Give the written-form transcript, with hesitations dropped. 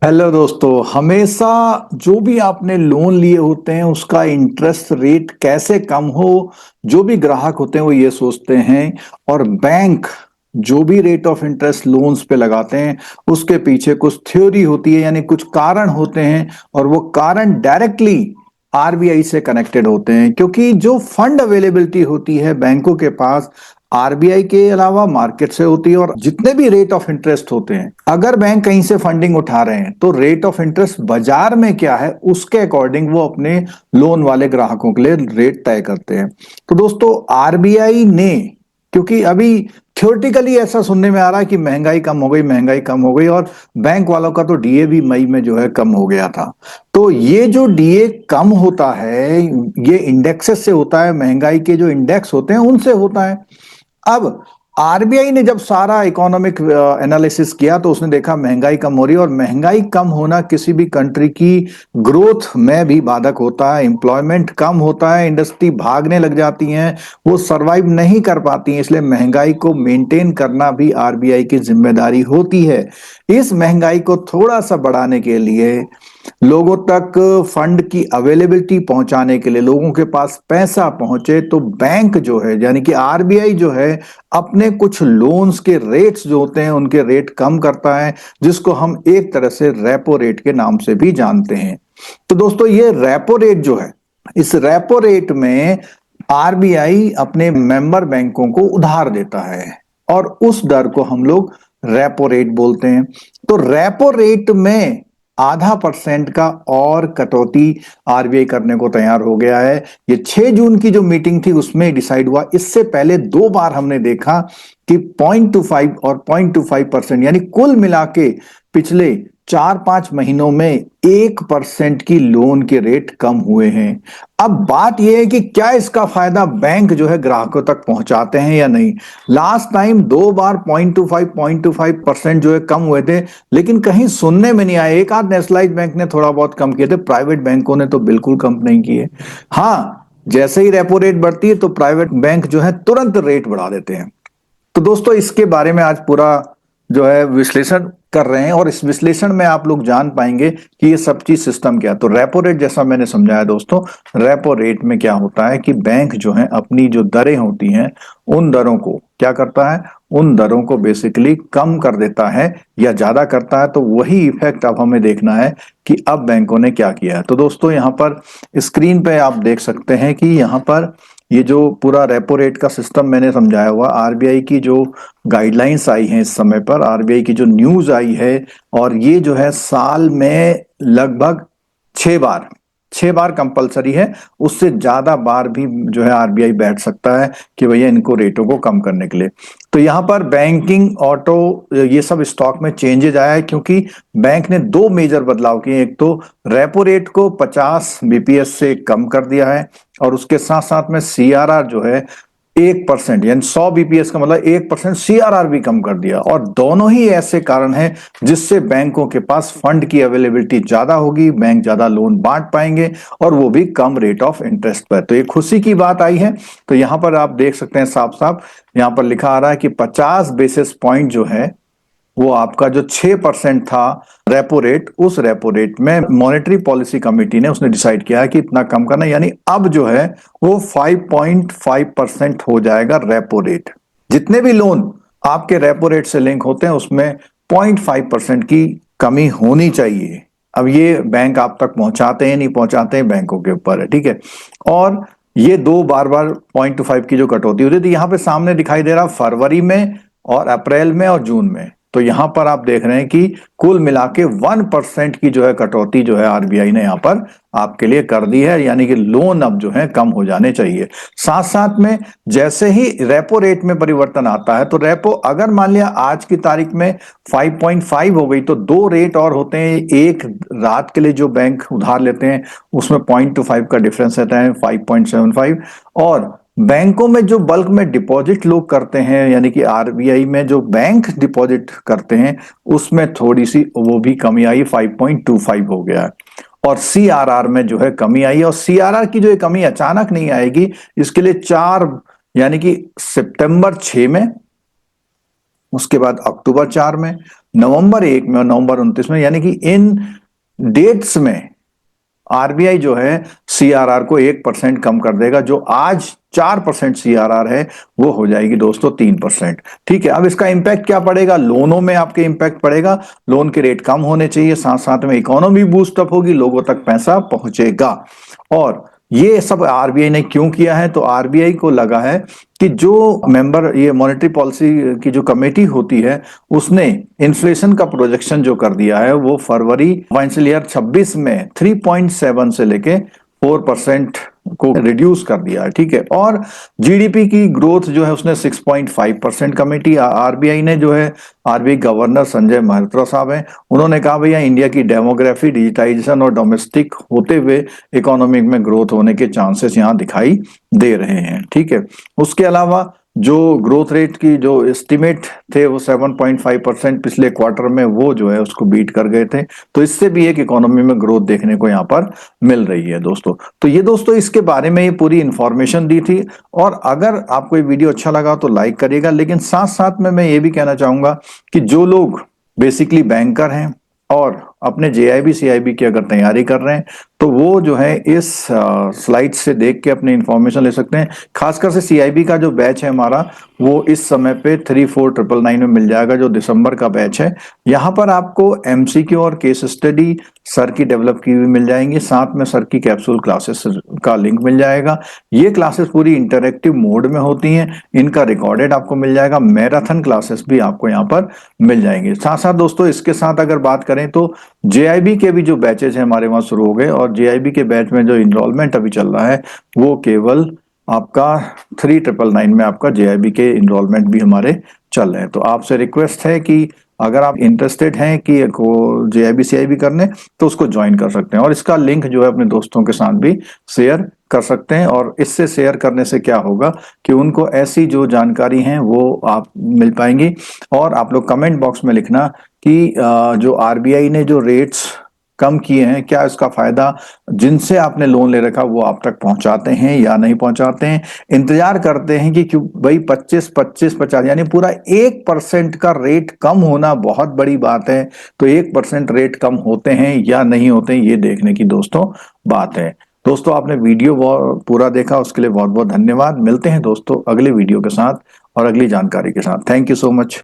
Hello दोस्तों। हमेशा जो भी आपने लोन लिए होते हैं उसका इंटरेस्ट रेट कैसे कम हो, जो भी ग्राहक होते हैं वो ये सोचते हैं। और बैंक जो भी रेट ऑफ इंटरेस्ट लोन्स पे लगाते हैं उसके पीछे कुछ थ्योरी होती है, यानी कुछ कारण होते हैं। और वो कारण डायरेक्टली आरबीआई से कनेक्टेड होते हैं, क्योंकि जो फंड अवेलेबिलिटी होती है बैंकों के पास आरबीआई के अलावा मार्केट से होती है। और जितने भी रेट ऑफ इंटरेस्ट होते हैं, अगर बैंक कहीं से फंडिंग उठा रहे हैं तो रेट ऑफ इंटरेस्ट बाजार में क्या है उसके अकॉर्डिंग वो अपने लोन वाले ग्राहकों के लिए रेट तय करते हैं। तो दोस्तों, आरबीआई ने, क्योंकि अभी थ्योरेटिकली ऐसा सुनने में आ रहा है कि महंगाई कम हो गई, महंगाई कम हो गई, और बैंक वालों का तो डीए भी मई में जो है कम हो गया था। तो ये जो डीए कम होता है ये इंडेक्सेस से होता है, महंगाई के जो इंडेक्स होते हैं उनसे होता है। अब आरबीआई ने जब सारा इकोनॉमिक एनालिसिस किया तो उसने देखा महंगाई कम हो रही है, और महंगाई कम होना किसी भी कंट्री की ग्रोथ में भी बाधक होता है। एम्प्लॉयमेंट कम होता है, इंडस्ट्री भागने लग जाती हैं, वो सरवाइव नहीं कर पाती हैं। इसलिए महंगाई को मेंटेन करना भी आरबीआई की जिम्मेदारी होती है। इस महंगाई को थोड़ा सा बढ़ाने के लिए, लोगों तक फंड की अवेलेबिलिटी पहुंचाने के लिए, लोगों के पास पैसा पहुंचे, तो बैंक जो है यानी कि आरबीआई जो है अपने कुछ लोन्स के रेट्स जो होते हैं उनके रेट कम करता है, जिसको हम एक तरह से रेपो रेट के नाम से भी जानते हैं। तो दोस्तों, ये रेपो रेट जो है, इस रेपो रेट में आरबीआई अपने मेंबर बैंकों को उधार देता है, और उस दर को हम लोग रेपो रेट बोलते हैं। तो रेपो रेट में ½ % का और कटौती आरबीआई करने को तैयार हो गया है। ये 6 जून की जो मीटिंग थी उसमें डिसाइड हुआ। इससे पहले 2 बार हमने देखा कि 0.25 और 0.25% यानी कुल मिला के पिछले 4-5 महीनों में 1% की लोन के रेट कम हुए हैं। अब बात यह है कि क्या इसका फायदा बैंक जो है ग्राहकों तक पहुंचाते हैं या नहीं। लास्ट टाइम 2 बार 0.25% जो है कम हुए थे, लेकिन कहीं सुनने में नहीं आया। एक आध नेशनलाइज बैंक ने थोड़ा बहुत कम किए थे, प्राइवेट बैंकों ने तो बिल्कुल कम नहीं किए। हाँ, जैसे ही रेपो रेट बढ़ती है तो प्राइवेट बैंक जो है तुरंत रेट बढ़ा देते हैं। तो दोस्तों, इसके बारे में आज पूरा जो है विश्लेषण कर रहे हैं, और इस विश्लेषण में आप लोग जान पाएंगे कि ये सब चीज सिस्टम क्या है। तो रेपो रेट जैसा मैंने समझाया दोस्तों, रेपो रेट में क्या होता है कि बैंक जो है अपनी जो दरें होती हैं उन दरों को क्या करता है, उन दरों को बेसिकली कम कर देता है या ज्यादा करता है। तो वही इफेक्ट अब हमें देखना है कि अब बैंकों ने क्या किया है। तो दोस्तों, यहाँ पर स्क्रीन पे आप देख सकते हैं कि यहाँ पर ये जो पूरा रेपो रेट का सिस्टम मैंने समझाया हुआ, आरबीआई की जो गाइडलाइंस आई हैं इस समय पर, आरबीआई की जो न्यूज आई है, और ये जो है साल में लगभग 6 बार, 6 बार कंपलसरी है। उससे ज्यादा बार भी जो है आरबीआई बैठ सकता है कि भैया इनको रेटों को कम करने के लिए। तो यहाँ पर बैंकिंग, ऑटो, ये सब स्टॉक में चेंजेज आया है, क्योंकि बैंक ने 2 मेजर बदलाव किए। एक तो रेपो रेट को 50 बीपीएस से कम कर दिया है, और उसके साथ साथ में सीआरआर जो है 1% यानी 100 बीपीएस का मतलब 1% सीआरआर भी कम कर दिया। और दोनों ही ऐसे कारण हैं जिससे बैंकों के पास फंड की अवेलेबिलिटी ज्यादा होगी, बैंक ज्यादा लोन बांट पाएंगे, और वो भी कम रेट ऑफ इंटरेस्ट पर। तो ये खुशी की बात आई है। तो यहां पर आप देख सकते हैं साफ साफ, यहां पर लिखा आ रहा है कि 50 बेसिस पॉइंट जो है वो आपका जो 6% था रेपो रेट, उस रेपो रेट में मॉनेटरी पॉलिसी कमेटी ने उसने डिसाइड किया है कि इतना कम करना, यानी अब जो है वो 5.5% हो जाएगा रेपो रेट। जितने भी लोन आपके रेपो रेट से लिंक होते हैं उसमें 0.5% की कमी होनी चाहिए। अब ये बैंक आप तक पहुंचाते हैं नहीं पहुंचाते हैं, बैंकों के ऊपर है, ठीक है। और ये 2 बार 0.25 की जो कटौती होती थी, यहां पे सामने दिखाई दे रहा फरवरी में और अप्रैल में और जून में। तो यहां पर आप देख रहे हैं कि कुल मिला के 1% की जो है कटौती जो है आरबीआई ने यहां पर आपके लिए कर दी है, यानी कि लोन अब जो है कम हो जाने चाहिए। साथ साथ में जैसे ही रेपो रेट में परिवर्तन आता है, तो रेपो अगर मान लिया आज की तारीख में 5.5 हो गई, तो 2 रेट और होते हैं। एक रात के लिए जो बैंक उधार लेते हैं उसमें 0.25 का डिफरेंस रहता है, 5.75। और बैंकों में जो बल्क में डिपॉजिट लोग करते हैं, यानी कि आरबीआई में जो बैंक डिपॉजिट करते हैं उसमें थोड़ी सी वो भी कमी आई, 5.25 हो गया है। और सीआरआर में जो है कमी आई है। और सीआरआर की जो है कमी अचानक नहीं आएगी, इसके लिए 4 यानी कि सितंबर 6 में, उसके बाद अक्टूबर 4 में, नवंबर 1 में और नवंबर 29 में, यानी कि इन डेट्स में आरबीआई जो है सीआरआर को 1% कम कर देगा। जो आज 4% सीआरआर है वो हो जाएगी दोस्तों 3%। ठीक है, अब इसका इंपैक्ट क्या पड़ेगा? लोनों में आपके इंपैक्ट पड़ेगा, लोन के रेट कम होने चाहिए, साथ साथ में इकोनॉमी बूस्ट अप होगी, लोगों तक पैसा पहुंचेगा। और ये सब आरबीआई ने क्यों किया है? तो आरबीआई को लगा है कि जो मेंबर, ये मॉनेटरी पॉलिसी की जो कमेटी होती है, उसने इन्फ्लेशन का प्रोजेक्शन जो कर दिया है वो फरवरी फाइनेंशियल ईयर 26 में 3.7 से लेके 4% को रिड्यूस कर दिया है। ठीक है, और जीडीपी की ग्रोथ जो है उसने 6.5% कमेटी, आरबीआई ने जो है, आरबीआई गवर्नर संजय मल्होत्रा साहब हैं, उन्होंने कहा भैया इंडिया की डेमोग्राफी, डिजिटाइजेशन और डोमेस्टिक होते हुए इकोनॉमिक में ग्रोथ होने के चांसेस यहां दिखाई दे रहे हैं। ठीक है, उसके अलावा जो ग्रोथ रेट की जो एस्टिमेट थे वो 7.5% पिछले क्वार्टर में, वो जो है उसको बीट कर गए थे। तो इससे भी एक इकोनॉमी में ग्रोथ देखने को यहाँ पर मिल रही है दोस्तों। तो ये दोस्तों इसके बारे में ये पूरी इंफॉर्मेशन दी थी। और अगर आपको ये वीडियो अच्छा लगा तो लाइक करिएगा, लेकिन साथ साथ में मैं ये भी कहना चाहूंगा कि जो लोग बेसिकली बैंकर हैं और अपने जेआईबी सीआईबी की अगर तैयारी कर रहे हैं तो वो जो है इस स्लाइड से देख के अपनी इंफॉर्मेशन ले सकते हैं। खासकर से सीआईबी का जो बैच है हमारा, वो इस समय पे 34999 में मिल जाएगा, जो दिसंबर का बैच है। यहाँ पर आपको एमसीक्यू और केस स्टडी सर की डेवलप की हुई मिल जाएंगी, साथ में सर की कैप्सूल क्लासेस का लिंक मिल जाएगा। ये क्लासेस पूरी इंटरेक्टिव मोड में होती हैं, इनका रिकॉर्डेड आपको मिल जाएगा, मैराथन क्लासेस भी आपको यहाँ पर मिल जाएंगे। साथ साथ दोस्तों इसके साथ अगर बात करें तो जेआईबी के भी जो बैचेज हैं हमारे वहां शुरू हो गए, और जेआईबी के बैच में जो इनरोलमेंट अभी चल रहा है वो केवल आपका 3999 में आपका जेआईबी के इनरोलमेंट भी हमारे चल रहे हैं। तो आपसे रिक्वेस्ट है कि अगर आप इंटरेस्टेड हैं कि जेआईबी सीआईबी करने, तो उसको ज्वाइन कर सकते हैं, और इसका लिंक जो है अपने दोस्तों के साथ भी शेयर कर सकते हैं। और इससे शेयर करने से क्या होगा कि उनको ऐसी जो जानकारी है वो आप मिल पाएंगी। और आप लोग कमेंट बॉक्स में लिखना कि जो आरबीआई ने जो रेट्स कम किए हैं, क्या इसका फायदा जिनसे आपने लोन ले रखा वो आप तक पहुंचाते हैं या नहीं पहुंचाते हैं। इंतजार करते हैं कि क्यों भाई 25-25-50 यानी पूरा 1% का रेट कम होना बहुत बड़ी बात है। तो 1% रेट कम होते हैं या नहीं होते हैं, ये देखने की दोस्तों बात है। दोस्तों आपने वीडियो पूरा देखा, उसके लिए बहुत बहुत धन्यवाद। मिलते हैं दोस्तों अगले वीडियो के साथ और अगली जानकारी के साथ। Thank you so much.